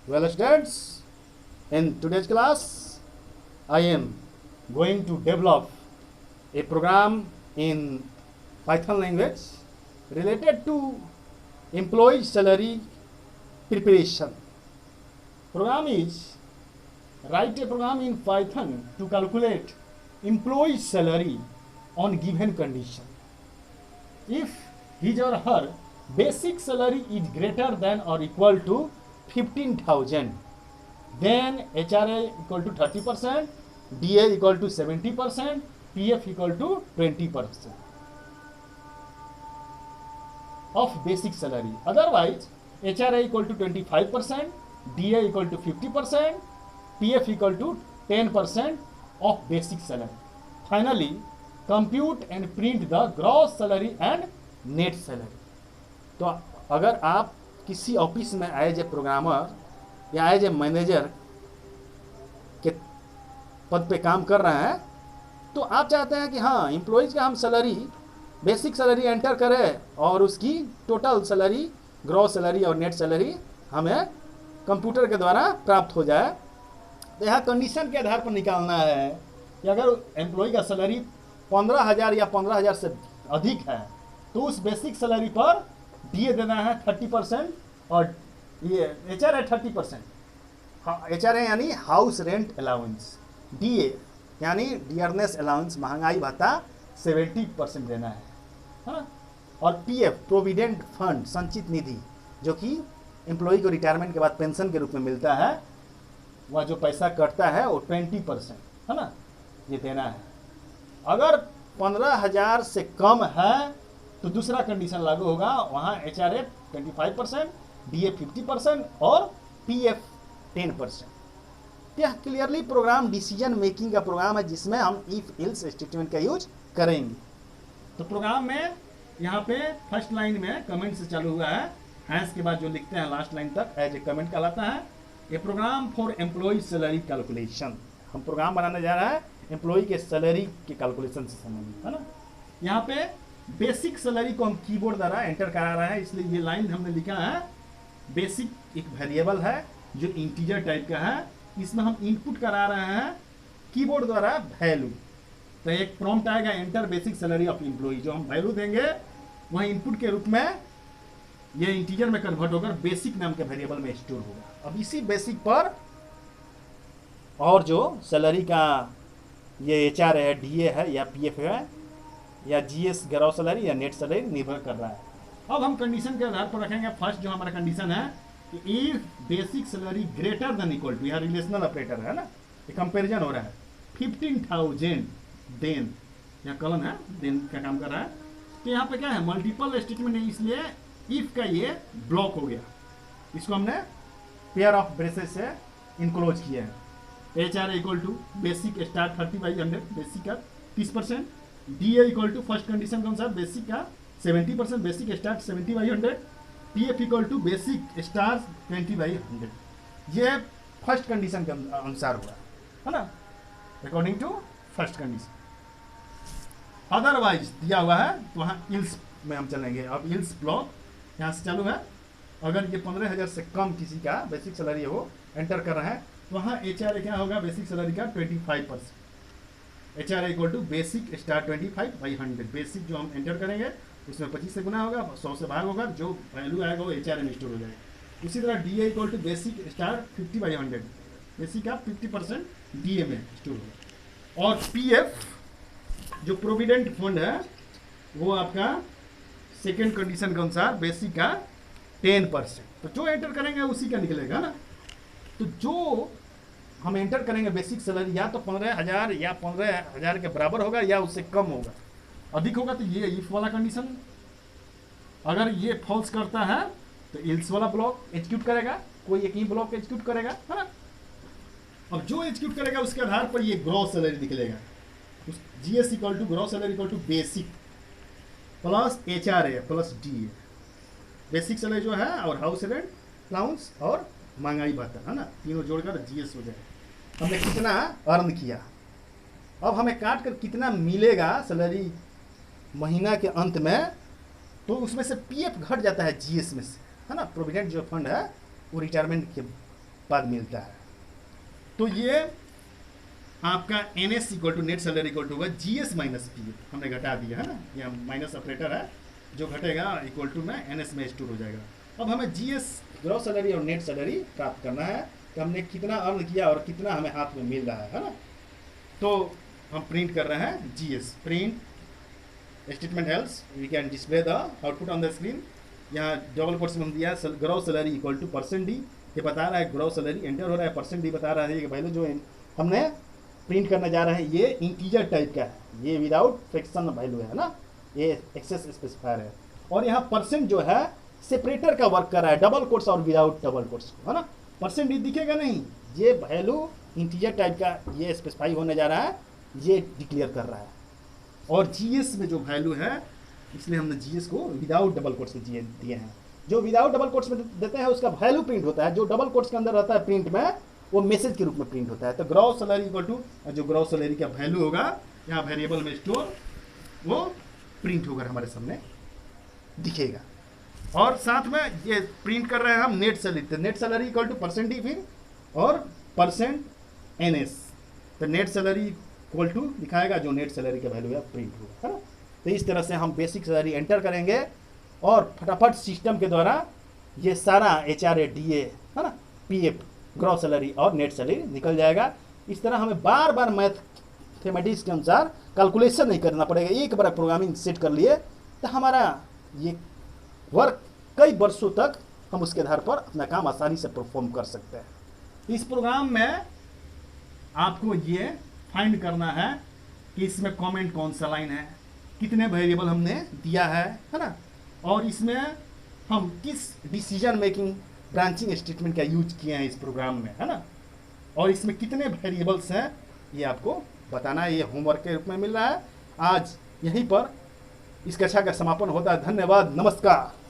Well, students, in today's class, I am going to develop a program in Python language related to employee salary preparation. Program is write a program in Python to calculate employee salary on given condition. If his or her basic salary is greater than or equal to 15,000, then HRA equal to 30%, DA equal to 70%, PF equal to 20% of basic salary. Otherwise, HRA equal to 25%, DA equal to 50%, PF equal to 10% of basic salary. Finally, compute and print the gross salary and net salary. तो अगर आप किसी office में as a programmer या as a manager के पद पे काम कर रहे हैं, तो आप चाहते हैं कि हाँ एम्प्लॉयज़ का हम सैलरी बेसिक सैलरी एंटर करें और उसकी टोटल सैलरी, ग्रॉस सैलरी और नेट सैलरी हमें कंप्यूटर के द्वारा प्राप्त हो जाए। तो यहाँ कंडीशन के आधार पर निकालना है कि अगर एम्प्लॉय का सैलरी 15,000 या 15,000 से अधिक है तो उस बेसिक सैलरी पर DA देना है 30% और ये HRA 30%। HRA यानी हाउस रेंट अलाउंस, DA यानी डियरनेस अलाउंस, महंगाई भत्ता 70% देना है ना। और PF प्रोविडेंट फंड, संचित निधि, जो कि एम्प्लॉय को रिटायरमेंट के बाद पेंशन के रूप में मिलता है, वह जो पैसा कटता है वो 20% है ना, ये देना है। अगर 15,000 से कम है तो दूसरा कंडीशन लागू होगा, वहाँ HRA 25%, DA 50% और PF 10%। यह क्लियरली प्रोग्राम डिसीजन मेकिंग का प्रोग्राम है जिसमें हम इफ एल्स स्टेटमेंट का यूज करेंगे। तो प्रोग्राम में यहाँ पे फर्स्ट लाइन में कमेंट से चालू हुआ है, हैंस के बाद जो लिखते हैं लास्ट लाइन तक एज ए कमेंट कहलाता है। A program for employ salary calculation, हम प्रोग्राम बनाने जा रहे हैं एम्प्लॉय के सैलरी के कैलकुलेशन से संबंधित, है ना। यहाँ पे बेसिक सैलरी को हम कीबोर्ड द्वारा एंटर करा रहे हैं, इसलिए ये लाइन हमने लिखा है। बेसिक एक वेरिएबल है जो इंटीजर टाइप का है, इसमें हम इनपुट करा रहे हैं कीबोर्ड द्वारा वैल्यू। तो एक प्रॉम्प्ट आएगा enter basic salary of employ, जो हम वैल्यू देंगे वह इनपुट के रूप में ये इंटीजर में कन्वर्ट होकर बेसिक नाम के वेरिएबल में स्टोर होगा। अब इसी बेसिक पर और जो सैलरी का ये HRA है, DA है या PF है या GS ग्रॉस सैलरी या नेट सैलरी निर्भर कर रहा है। अब हम कंडीशन के आधार पर रखेंगे। फर्स्ट जो हमारा कंडीशन है कि if basic salary greater than equal to, यहाँ रिलेशनल ऑपरेटर है ना, ये कंपैरिजन हो रहा है, 15,000 देन, यहाँ कॉलन है देन का काम कर रहा है। तो यहाँ पे क्या है, मल्टीपल स्टेटमेंट है, इसलिए इफ का ये ब्लॉक हो गया, इसको हमने पेयर ऑफ ब्रेसेस से इनक्लोज किया है। HRA equal to basic star 30/100, basic का 30%, DA equal to first condition के अनुसार बेसिक का 70%, basic star 70/100, PF equal to basic star 20/100। ये फर्स्ट कंडीशन के अनुसार हुआ है ना, according to first condition. Otherwise दिया हुआ है तो वहाँ इल्स में हम चलेंगे। अब इल्स ब्लॉक यहाँ से चालू है, अगर ये 15,000 से कम किसी का बेसिक सैलरी हो एंटर कर रहे हैं तो वहाँ HRA क्या होगा, बेसिक सैलरी का 25%। HRA equal to basic star 25/100, basic जो हम एंटर करेंगे उसमें 25 से गुना होगा, 100 से भाग होगा, जो वैल्यू आएगा वो HRA में स्टोर हो जाएगा। उसी तरह DA equal to basic star 50/100, basic का 50% DA में स्टोर होगा। और PF जो प्रोविडेंट फंड है वो आपका सेकेंड कंडीशन के अनुसार बेसिक का 10%। तो जो एंटर करेंगे उसी का निकलेगा ना। तो जो हम एंटर करेंगे बेसिक सैलरी या तो 15,000 या 15,000 के बराबर होगा या उससे कम होगा। अधिक होगा तो ये इफ वाला कंडीशन, अगर ये फॉल्स करता है तो इल्स वाला ब्लॉक एग्जीक्यूट करेगा, कोई एक ही ब्लॉक एग्जीक्यूट करेगा, है ना। अब जो एग्जीक्यूट करेगा उसके आधार पर ये ग्रॉस सैलरी निकलेगा। GS equal to gross salary equal to basic plus HRA plus DA, basic salary जो है और हाउस रेंट अलाउंस और महंगाई भत्ता, है ना, तीनों जोड़कर GS हो जाएगा। हमने कितना अर्न किया, अब हमें काट कर कितना मिलेगा सैलरी महीना के अंत में, तो उसमें से PF घट जाता है GS में से, है ना। प्रोविडेंट जो फंड है वो रिटायरमेंट के बाद मिलता है। तो ये आपका N S equal to net salary equal to होगा G S minus P F, हमने घटा दिया है ना, ये माइनस ऑपरेटर है जो घटेगा इक्वल टू में एन एस में स्टोर हो जाएगा। अब हमें जी एस ग्रॉस सैलरी और नेट सैलरी प्राप्त करना है कि हमने कितना अर्न किया और कितना हमें हाथ में मिल रहा है ना। तो हम प्रिंट कर रहे हैं G S, print statement helps we can display the output on the screen. यहाँ डबल कोट्स में हम दिया है gross salary equal to percent D, ये बता रहा है ग्रॉस सैलरी एंटर हो रहा है, परसेंट डी बता रहा है कि वैल्यू जो हमने प्रिंट करने जा रहे हैं ये इंटीजर टाइप का है, ये विदाउट फ्रैक्शन वैल्यू है ना, ये एक्सेस स्पेसिफायर है। और यहाँ परसेंट जो है सेपरेटर का वर्क कर रहा है, डबल कोट्स और विदाउट डबल कोट्स, है ना। परसेंट डी दिखेगा नहीं, ये वैल्यू इंटीजर टाइप का ये स्पेसिफाई होने जा रहा है, ये डिक्लेयर कर रहा है। और जीएस में जो वैल्यू है इसलिए हमने जीएस को विदाउट डबल कोट्स में दिए हैं। जो विदाउट डबल कोट्स में देते हैं उसका वैल्यू प्रिंट होता है, जो डबल कोट्स के अंदर रहता है प्रिंट में वो मैसेज के रूप में प्रिंट होता है। तो ग्रॉस सैलरी इक्वल टू जो ग्रॉस सैलरी का वैल्यू होगा यहाँ वेरिएबल में स्टोर, वो प्रिंट होकर हमारे सामने दिखेगा। और साथ में ये प्रिंट कर रहे हैं हम नेट सैलरी, तो net salary equal to percent D फिर और परसेंट एन एस, तो नेट सैलरी इक्वल टू दिखाएगा जो नेट सैलरी का वैल्यू है प्रिंट होगा, है ना। तो इस तरह से हम बेसिक सैलरी एंटर करेंगे और फटाफट सिस्टम के द्वारा ये सारा H R A D A है ना, पी एफ, ग्रॉस सैलरी और नेट सैलरी निकल जाएगा। इस तरह हमें बार बार मैथमेटिक्स के अनुसार कैलकुलेशन नहीं करना पड़ेगा, एक बार प्रोग्रामिंग सेट कर लिए तो हमारा ये वर्क कई वर्षों तक हम उसके आधार पर अपना काम आसानी से परफॉर्म कर सकते हैं। इस प्रोग्राम में आपको ये फाइंड करना है कि इसमें कमेंट कौन सा लाइन है, कितने वेरिएबल हमने दिया है ना, और इसमें हम किस डिसीजन मेकिंग ब्रांचिंग स्टेटमेंट का यूज किए हैं इस प्रोग्राम में, है ना, और इसमें कितने वेरिएबल्स हैं ये आपको बताना है। ये होमवर्क के रूप में मिल रहा है। आज यहीं पर इस कक्षा का समापन होता है। धन्यवाद, नमस्कार।